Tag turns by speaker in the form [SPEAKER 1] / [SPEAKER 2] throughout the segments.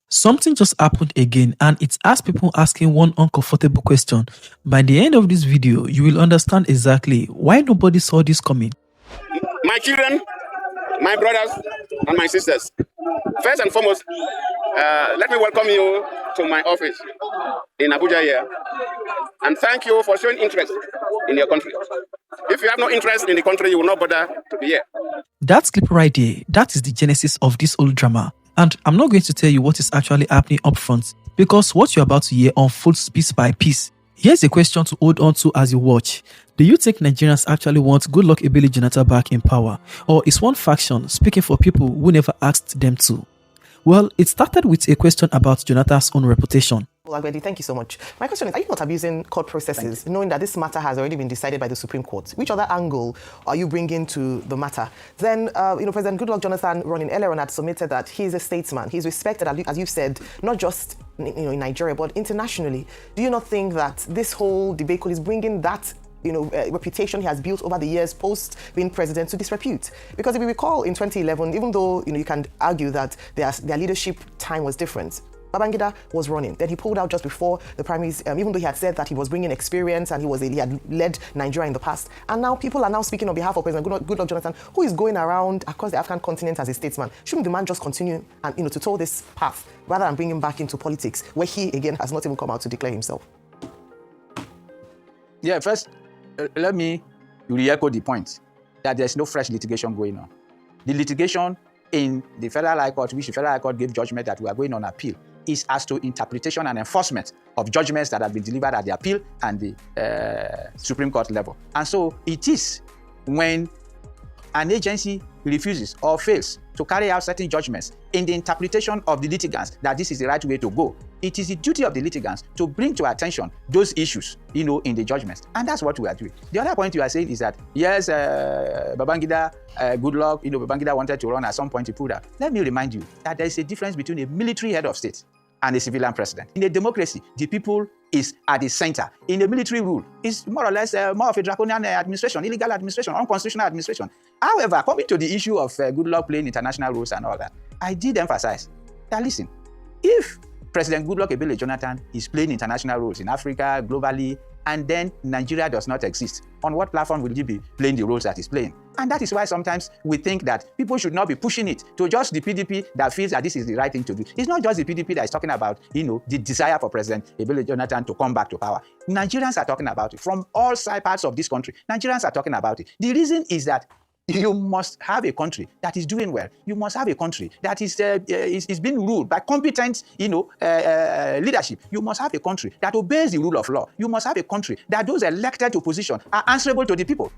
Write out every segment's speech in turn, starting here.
[SPEAKER 1] Something just happened again, and it has people asking one uncomfortable question. By the end of this video, you will understand exactly why nobody saw this coming.
[SPEAKER 2] My children, my brothers, and my sisters, first and foremost, let me welcome you to my office in Abuja here, and thank you for showing interest in your country. If you have no interest in the country, you will not bother to be here.
[SPEAKER 1] That clip right there, that is the genesis of this whole drama. And I'm not going to tell you what is actually happening up front, because what you're about to hear unfolds piece by piece. Here's a question to hold on to as you watch. Do you think Nigerians actually want Goodluck Jonathan back in power? Or is one faction speaking for people who never asked them to? Well, it started with a question about Jonathan's own reputation.
[SPEAKER 3] Well, Abedi, thank you so much. My question is, are you not abusing court processes, knowing that this matter has already been decided by the Supreme Court? Which other angle are you bringing to the matter? Then, President Goodluck Jonathan running earlier on had submitted that he's a statesman. He's respected, as you've said, not just in Nigeria, but internationally. Do you not think that this whole debacle is bringing that reputation he has built over the years post being president to disrepute? Because if you recall in 2011, even though you can argue that their leadership time was different, Babangida was running. Then he pulled out just before the primaries, even though he had said that he was bringing experience and he had led Nigeria in the past. And now people are now speaking on behalf of President Goodluck Jonathan, who is going around across the African continent as a statesman. Shouldn't the man just continue and to tow this path rather than bring him back into politics, where he again has not even come out to declare himself?
[SPEAKER 4] Yeah, first, let me re-echo the point that there's no fresh litigation going on. The litigation in the Federal High Court, which the Federal High Court gave judgment that we are going on appeal, is as to interpretation and enforcement of judgments that have been delivered at the appeal and the Supreme Court level. And so it is when an agency refuses or fails to carry out certain judgments in the interpretation of the litigants that this is the right way to go. It is the duty of the litigants to bring to attention those issues, in the judgments. And that's what we are doing. The other point you are saying is that, yes, Babangida, Goodluck, Babangida wanted to run at some point, he pulled out. Let me remind you that there is a difference between a military head of state and a civilian president. In a democracy, the people is at the center. In a military rule, it's more or less more of a draconian administration, illegal administration, unconstitutional administration. However, coming to the issue of Goodluck playing international roles and all that, I did emphasize that, listen, if President Goodluck Jonathan is playing international roles in Africa, globally, and then Nigeria does not exist, on what platform will he be playing the roles that he's playing? And that is why sometimes we think that people should not be pushing it to just the PDP that feels that this is the right thing to do. It's not just the PDP that is talking about, the desire for President Jonathan to come back to power. Nigerians are talking about it. From all side parts of this country, Nigerians are talking about it. The reason is that you must have a country that is doing well. You must have a country that is being ruled by competent, leadership. You must have a country that obeys the rule of law. You must have a country that those elected to position are answerable to the people.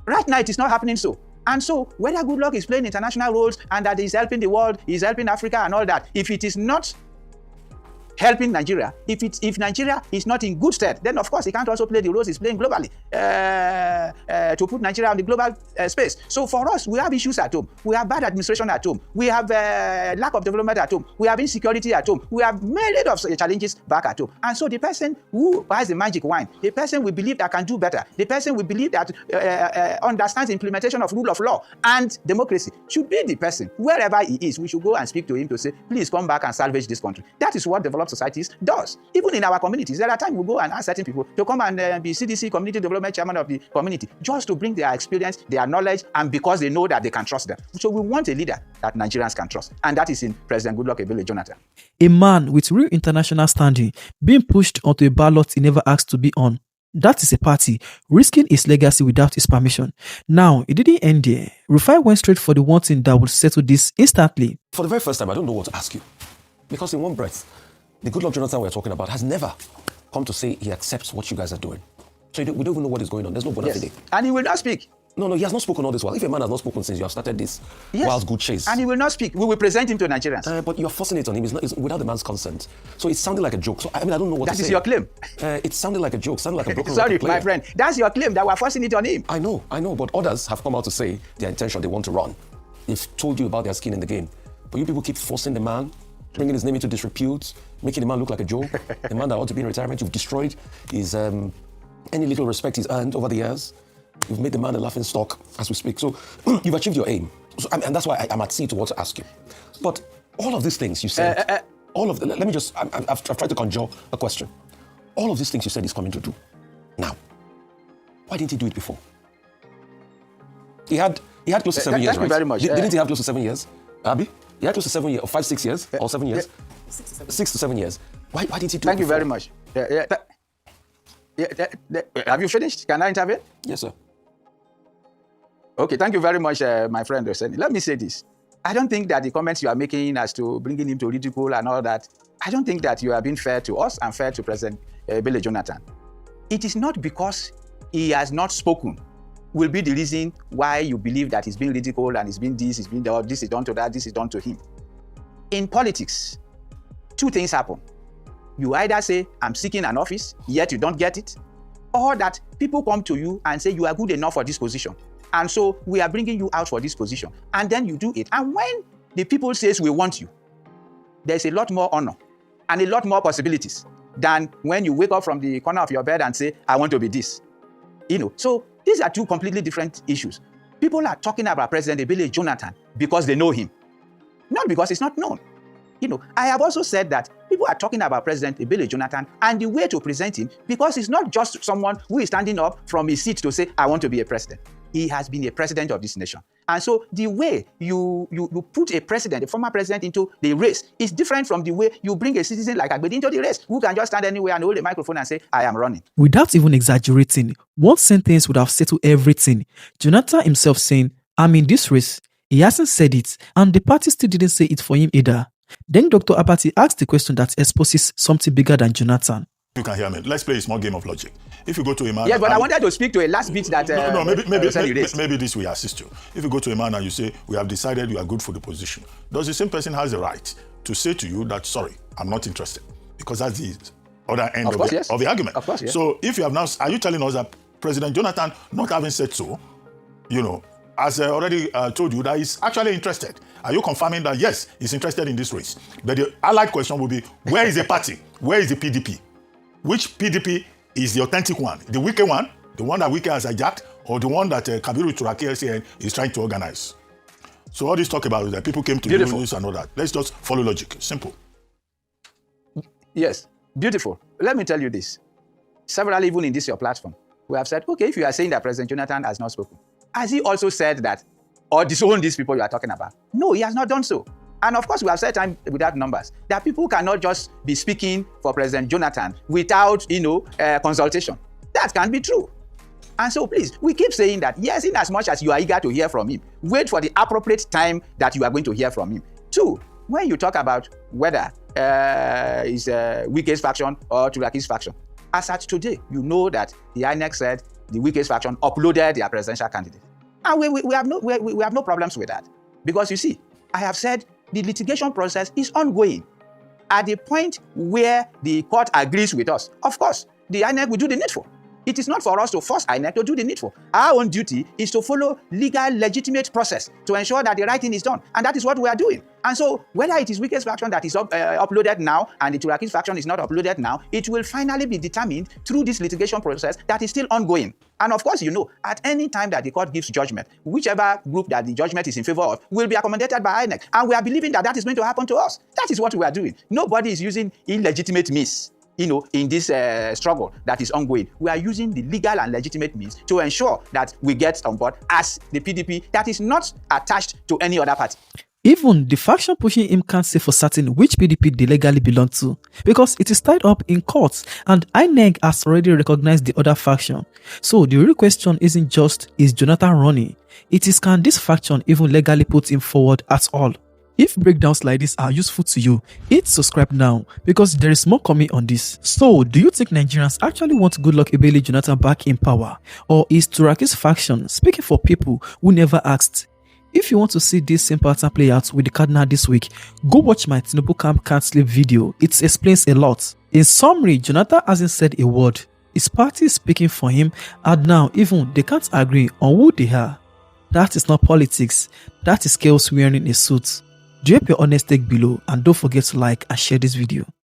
[SPEAKER 4] Right now, it is not happening so. And so, whether Goodluck is playing international roles and that he's helping the world, he's helping Africa and all that, if it is not helping Nigeria, if Nigeria is not in good stead, then of course he can't also play the roles he's playing globally to put Nigeria on the global space. So for us, we have issues at home. We have bad administration at home. We have lack of development at home. We have insecurity at home. We have myriad of challenges back at home. And so the person who has the magic wine, the person we believe that can do better, the person we believe that understands the implementation of rule of law and democracy should be the person, wherever he is, we should go and speak to him to say, please come back and salvage this country. That is what developed societies does. Even in our communities, there are times we go and ask certain people to come and be CDC, Community Development Chairman of the community, just to bring their experience, their knowledge, and because they know that they can trust them. So we want a leader that Nigerians can trust. And that is in President Goodluck Jonathan.
[SPEAKER 1] A man with real international standing being pushed onto a ballot he never asked to be on. That is a party risking his legacy without his permission. Now, it didn't end there. Rufai went straight for the one thing that would settle this instantly.
[SPEAKER 5] For the very first time, I don't know what to ask you. Because in one breath, the Goodluck Jonathan we're talking about has never come to say he accepts what you guys are doing. So we don't even know what is going on. There's no bona fide.
[SPEAKER 4] And he will not speak.
[SPEAKER 5] No, he has not spoken all this while. If a man has not spoken since you have started this wild good chase.
[SPEAKER 4] And he will not speak. We will present him to Nigerians.
[SPEAKER 5] But you're forcing it on him. It's without the man's consent. So it sounded like a joke. So I don't know what to say.
[SPEAKER 4] That is your claim.
[SPEAKER 5] It sounded like a joke. Sounded like a broken
[SPEAKER 4] Sorry, my friend. That's your claim that we're forcing it on him.
[SPEAKER 5] I know. But others have come out to say their intention, they want to run. They've told you about their skin in the game. But you people keep forcing the man, bringing his name into disrepute, making the man look like a joke. The man that ought to be in retirement, you've destroyed his any little respect he's earned over the years. You've made the man a laughing stock as we speak. So you've achieved your aim. So, and that's why I'm at sea to what to ask you. But all of these things you said... all of the, let me just, I've tried to conjure a question. All of these things you said he's coming to do now. Why didn't he do it before? He had close to 7 years, right?
[SPEAKER 4] Thank you very much.
[SPEAKER 5] Didn't he have close to 7 years, Abi? He had close to 7 years, or 5, 6 years, or 7 years? 6 to 7 years. Why didn't he do it before?
[SPEAKER 4] Thank you very much. Have you finished? Can I intervene?
[SPEAKER 5] Yes, sir.
[SPEAKER 4] Okay, thank you very much, my friend Oseni. Let me say this. I don't think that the comments you are making as to bringing him to ridicule and all that, I don't think that you are being fair to us and fair to President Goodluck Jonathan. It is not because he has not spoken will be the reason why you believe that he's being ridiculed and he's been this, he's been that, this is done to that, this is done to him. In politics, two things happen. You either say, I'm seeking an office, yet you don't get it, or that people come to you and say, you are good enough for this position. And so we are bringing you out for this position. And then you do it. And when the people says we want you, there's a lot more honor and a lot more possibilities than when you wake up from the corner of your bed and say, I want to be this. So these are two completely different issues. People are talking about President Goodluck Jonathan because they know him, not because he's not known. I have also said that people are talking about President Goodluck Jonathan and the way to present him because he's not just someone who is standing up from his seat to say, I want to be a president. He has been a president of this nation. And so the way you put a president, a former president, into the race is different from the way you bring a citizen like Agbedi into the race, who can just stand anywhere and hold a microphone and say, I am running.
[SPEAKER 1] Without even exaggerating, one sentence would have settled everything. Jonathan himself saying, I'm in this race. He hasn't said it, and the party still didn't say it for him either. Then Dr. Abati asked the question that exposes something bigger than Jonathan.
[SPEAKER 6] You can hear me. Let's play a small game of logic. If you go to a man...
[SPEAKER 4] Yes, but I wanted to speak to a last bit that...
[SPEAKER 6] maybe this will assist you. If you go to a man and you say, we have decided you are good for the position, does the same person has the right to say to you that, sorry, I'm not interested? Because that's the other end of the argument.
[SPEAKER 4] Of course, yes.
[SPEAKER 6] So if you have now... Are you telling us that President Jonathan, not having said so, as I already told you, that he's actually interested? Are you confirming that, yes, he's interested in this race? But the allied question will be, where is the party? Where is the PDP? Which PDP is the authentic one? The Wike one? The one that Wike has hijacked? Or the one that Wike Turaki PDP is trying to organize? So all this talk about that people came to use and all that. Let's just follow logic. Simple.
[SPEAKER 4] Yes, beautiful. Let me tell you this. Several, even in this your platform, we have said, okay, if you are saying that President Jonathan has not spoken, has he also said that, or disowned these people you are talking about? No, he has not done so. And of course, we have said time without numbers that people cannot just be speaking for President Jonathan without, consultation. That can't be true. And so please, we keep saying that, yes, in as much as you are eager to hear from him, wait for the appropriate time that you are going to hear from him. Two, when you talk about whether it's Wike's faction or Turaki's faction, as at today, you know that the INEC said the Wike's faction uploaded their presidential candidate. And we have no problems with that. Because you see, I have said the litigation process is ongoing. At the point where the court agrees with us, of course, the INEC will do the needful. It is not for us to force INEC to do the needful. Our own duty is to follow legal, legitimate process to ensure that the right thing is done. And that is what we are doing. And so, whether it is Wike's faction that is uploaded now and the Turaki's faction is not uploaded now, it will finally be determined through this litigation process that is still ongoing. And of course, at any time that the court gives judgment, whichever group that the judgment is in favor of will be accommodated by INEC. And we are believing that that is going to happen to us. That is what we are doing. Nobody is using illegitimate means, in this struggle that is ongoing. We are using the legal and legitimate means to ensure that we get on board as the PDP that is not attached to any other party.
[SPEAKER 1] Even the faction pushing him can't say for certain which PDP they legally belong to, because it is tied up in courts and INEC has already recognized the other faction. So the real question isn't just, is Jonathan running? It is, can this faction even legally put him forward at all? If breakdowns like this are useful to you, hit subscribe now because there is more coming on this. So, do you think Nigerians actually want Goodluck Jonathan back in power? Or is Turaki's faction speaking for people who never asked? If you want to see this same pattern play out with the Cardinal this week, go watch my Tinubu Camp Can't Sleep video. It explains a lot. In summary, Jonathan hasn't said a word. His party is speaking for him, and now even they can't agree on who they are. That is not politics. That is chaos wearing a suit. Drop your honest take below and don't forget to like and share this video.